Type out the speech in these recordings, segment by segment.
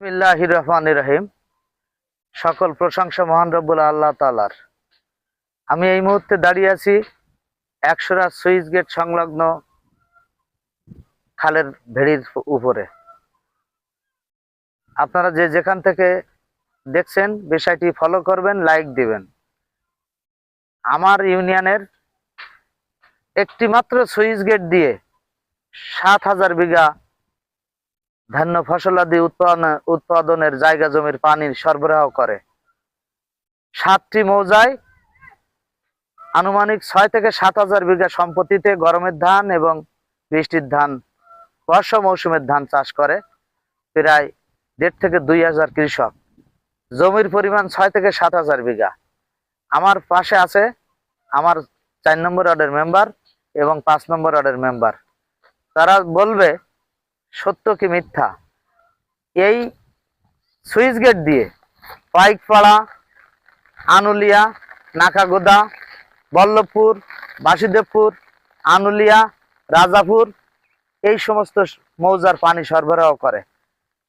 বিসমিল্লাহির রহমানির রহিম। সকল প্রশংসা মহান রব্বুল আল্লাহ তাআলার। আমি এই মুহূর্তে দাঁড়িয়ে আছি একশোরা সুইচ গেট সংলগ্ন খালের ভেড়ির উপরে। আপনারা যে যেখান থেকে দেখছেন বিষয়টি ফলো করবেন, লাইক দিবেন। আমার ইউনিয়নের একটি মাত্র সুইচ গেট দিয়ে ৭,০০০ বিঘা ধান্য ফসলাদি উৎপাদনের জায়গা জমির পানির সরবরাহ করে। ৭টি মৌজায় আনুমানিক ৬ থেকে ৭,০০০ বিঘা সম্পত্তিতে গরমের ধান এবং বৃষ্টির ধান, বর্ষা মৌসুমের ধান চাষ করে প্রায় ১.৫ থেকে ২,০০০ কৃষক। জমির পরিমাণ ৬ থেকে ৭,০০০ বিঘা। আমার পাশে আছে আমার ৪ নম্বর ওয়ার্ডের মেম্বার এবং ৫ নম্বর ওয়ার্ডের মেম্বার। তারা বলবে সত্য কি মিথ্যা। এই সুইচ গেট দিয়ে পাইকপাড়া, আনুলিয়া, নাকাগোদা, বল্লভপুর, বাসুদেবপুর, আনুলিয়া, রাজাপুর এই সমস্ত মৌজার পানি সরবরাহ করে।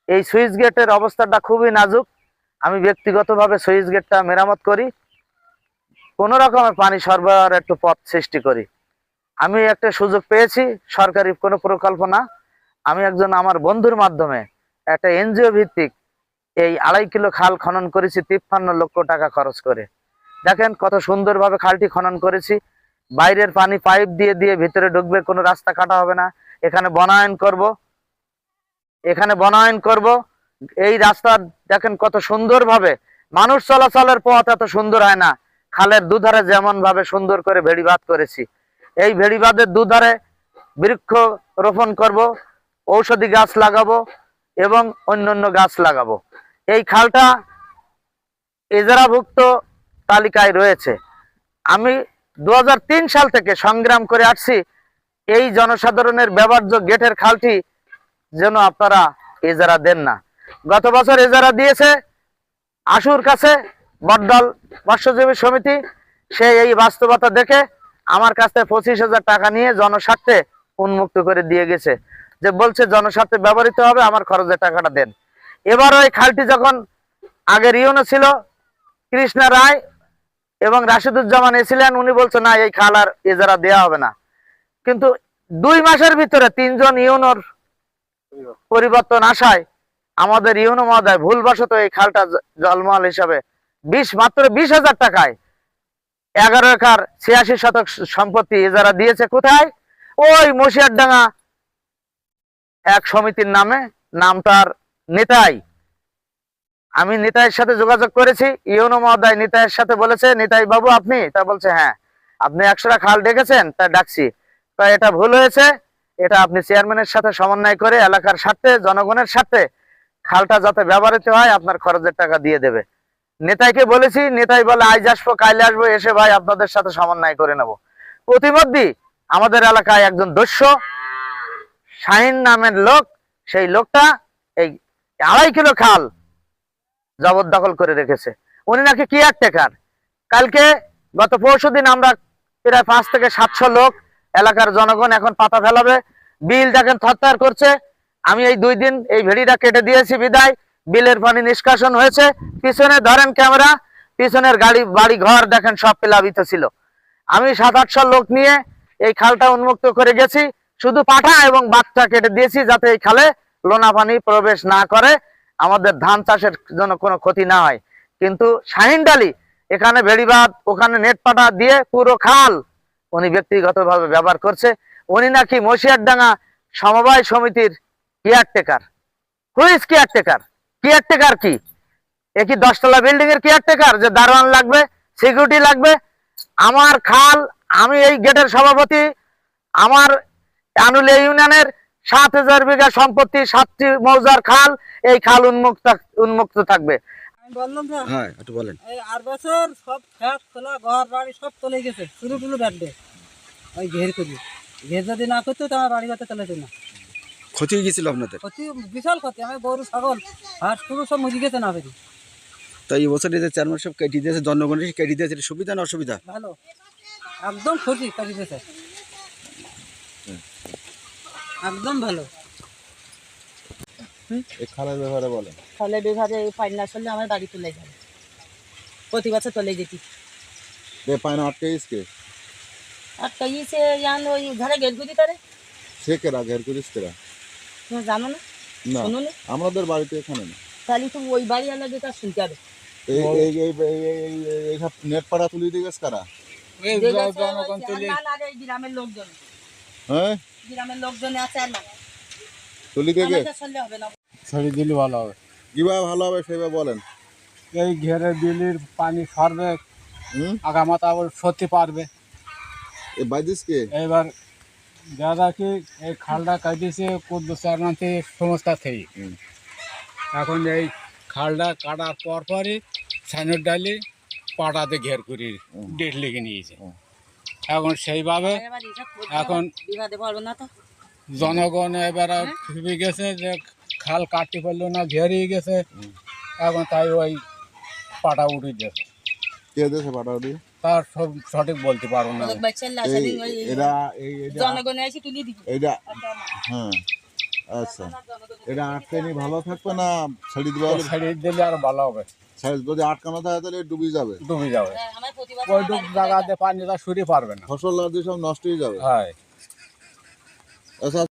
এই সুইচ গেটের অবস্থাটা খুবই নাজুক। আমি ব্যক্তিগতভাবে সুইচ গেটটা মেরামত করি, কোনো রকমের পানি সরবরাহের একটু পথ সৃষ্টি করি। আমি একটা সুযোগ পেয়েছি, সরকারি কোনো প্রকল্প না, আমি একজন আমার বন্ধুর মাধ্যমে একটা এনজিও ভিত্তিক এই ২.৫ কিলো খাল খনন করেছি ৫৩ লক্ষ টাকা খরচ করে। দেখেন কত সুন্দরভাবে খালটি খনন করেছি। বাইরের পানি পাইপ দিয়ে দিয়ে ভিতরে ঢুকবে, কোনো রাস্তা কাটা হবে না। এখানে বনায়ন করব। এই রাস্তা দেখেন কত সুন্দরভাবে, মানুষ চলাচলের পথ এত সুন্দর হয় না। খালের দুধারে যেমন ভাবে সুন্দর করে ভেড়িবাঁধ করেছি, এই ভেড়িবাঁধের দুধারে বৃক্ষ রোপণ করব, ঔষধি গাছ লাগাবো এবং অন্যান্য গাছ লাগাবো। এই খালটা ইজারাভুক্ত তালিকায় রয়েছে। আমি ২০০৩ সাল থেকে সংগ্রাম করে আসছি এই জনসাধারণের ব্যবহার্য গেটের খালটি যেন আপনারা ইজারা দেন না। গত বছর ইজারা দিয়েছে আশুর কাছে বটদল মৎস্যজীবী সমিতি। সে এই বাস্তবতা দেখে আমার কাছ থেকে ২৫,০০০ টাকা নিয়ে জনস্বার্থে উন্মুক্ত করে দিয়ে গেছে, যে বলছে জনস্বার্থে ব্যবহৃত হবে, আমার খরচের টাকাটা দেন। এবার ওই খালটি যখন আগের ইউনো ছিল কৃষ্ণা রায় এবং রাশিদুজ্জামান এসেছিলেন, উনি বলছে না এই খাল আর ইজারা দেওয়া হবে না। কিন্তু ২ মাসের ভিতরে ৩ জন ইউনোর পরিবর্তন আসায় আমাদের ইউনো মহোদয় ভুলবশত এই খালটা জলমহল হিসাবে মাত্র ২০,০০০ টাকায় ১১ একর ৮৬ শতক সম্পত্তি ইজারা দিয়েছে। কোথায়? ওই মশিয়ারডাঙ্গা এক সমিতির নামে, নামটার নেতাই। আমি নেতাইয়ের সাথে যোগাযোগ করেছি, ইউনো মহোদয় নেতাইয়ের সাথে বলেছে, নেতাই বাবু আপনি? তা বলছে হ্যাঁ। আপনি ১০০টা খাল ডেকেছেন, তা ডাকছি। তা এটা ভুল হয়েছে, এটা আপনি চেয়ারম্যানের সাথে সমন্বয় করে এলাকার স্বার্থে, জনগণের স্বার্থে খালটা যাতে ব্যবহৃত হয় আপনার খরচের টাকা দিয়ে দেবে। নেতাইকে বলেছি, নেতাই বলে আজ আসবো, কাইলে আসবো, এসে ভাই আপনাদের সাথে সমন্বয় করে নেব। প্রতিমধ্যে আমাদের এলাকায় একজন দস্যু শাহিন নামের লোক, সেই লোকটা এই ২.৫ কিলো খাল জবরদখল করে রেখেছে। উনি নাকি কেয়ারটেকার। কালকে গত পরশুদিন আমরা প্রায় ৫ থেকে ৭০০ লোক এলাকার জনগণ এখন পাতা ফেলাবে। বিল দেখেন থরথর করছে। আমি এই ২ দিন এই ভেড়িটা কেটে দিয়েছি বিদায় বিলের পানি নিষ্কাশন হয়েছে। পিছনে ধরেন ক্যামেরা, পিছনের বাড়ি ঘর দেখেন সব প্লাবিত ছিল। আমি ৭-৮০০ লোক নিয়ে এই খালটা উন্মুক্ত করে গেছি, শুধু পাঠা এবং বাঁধটা কেটে দিয়েছি যাতে এই খালে লোনা পানি প্রবেশ না করে, আমাদের ধান চাষের জন্য কোনো ক্ষতি না হয়। কিন্তু শাহিন ডালি এখানে ভেড়িবাঁধ, ওখানে নেট পাটা দিয়ে পুরো খাল উনি ব্যক্তিগতভাবে ব্যবহার করছে। উনি নাকি মশিয়ারডাঙ্গা সমবায় সমিতির কেয়ারটেকার। Who's caretaker? কেয়ারটেকার কি? এ কি ১০তলা বিল্ডিং এর কেয়ারটেকার যে দারোয়ান লাগবে, সিকিউরিটি লাগবে? আমার খাল, আমি এই গেটের সভাপতি, আমার আনুলিয়া ইউনিয়নের ৭,০০০ বিঘা সম্পত্তি, ৭টি মৌজার খাল, এই খাল উন্মুক্ত থাকবে। আমি বললাম যে হ্যাঁ একটু বলেন। এই ৮ বছর সব ফ্ল্যাট খোলা, ঘর বাড়ি সব চলে গেছে, শুরু টুলু ব্যাটবে ওই ঘের করি। ঘের যদি না করতো তো আমার বাড়ি ঘরতে চলে যেত না। ক্ষতি হয়ে গেছিল আপনাদের? ক্ষতি, বিশাল ক্ষতি। আমি গরু ছাগল হাঁস শুরু সব মরে গেছে না পেরি। তাই এই বছর যে চেয়ারম্যান সব কেটে দিয়েছে, জনগণের কেটে দিয়েছে, এটা সুবিধা না অসুবিধা? ভালো, একদম ক্ষতি কেটে দিয়েছে, একদম ভালো। এই খালের ব্যাপারে বলেন। তাহলে বিভাগে পানি না চললে আমার বাড়ি তুলে যাবে, প্রতি বছর তুলে যেতি। ये पानी अटके इसके আর কই সে ইয়ান ওই ঘরে গেট গুদি করে, সে কেরা ঘের করিস কেরা তুমি জানো না, না শোনো না, আমাদের বাড়িতে এখানে না তাহলে তুমি ওই বাড়ি আলাদা তা শুনতে হবে। এই এই এই এই- এই সব নেট পাড়া তুলি দিয়ে গেছে কারা জনগণ তুলে এই গ্রামের লোকজন, হ্যাঁ গ্রামের লোকজন আছে আর না, তুলি দিয়ে আমাদের চললে হবে না। ছড়ি দিলে ভালো হবে। কিভাবে ভালো হবে সেভাবে বলেন। এই ঘেরে দিলির পানি সরবে, হুম আগামাতা আবার সত্যি পারবে। এই বাইদিস কে এবার দাদা কি এই খালটা কাটিয়েছে কুদ্দু চারমান্তি সংস্থা থেকে। হুম। এখন এই খালটা কাটার পর পরই ছানুর ডালি পাটাতে ঘের করে ডেট লেগে নিয়েছে। হুম। এখন সেইভাবে এবার হিসাব করতে এখন হবে, বিঘাতে পারবো না তো। জনগণ এবার ভেবে গেছে যে খাল কাটতে পারলো না, ঘেরিয়ে গেছে। এখন তাই ওই পাটা উঠে গেছে, কে দেশে পাঠাও দিয়ে তার সব সঠিক বলতে পারবো না। ওদের বাচ্চার লাশ এই দিন ওই এরা এই এটা জনগণে এসে তুলে দিবি। এটা হ্যাঁ আচ্ছা এটা আটকে নি ভালো থাকবে না ছেড়ে দিবে হলে ছাড়িয়ে দিলে আর ভালো হবে, যদি আটকানো থাকে তাহলে ডুবে যাবে ডুবে যাবে। আমার প্রতি বছর ওইটুক জায়গাতে পানিটা সরিয়ে পারবে না। ফসল আর দিয়ে সব নষ্ট হয়ে যাবে হ্যাঁ। আচ্ছা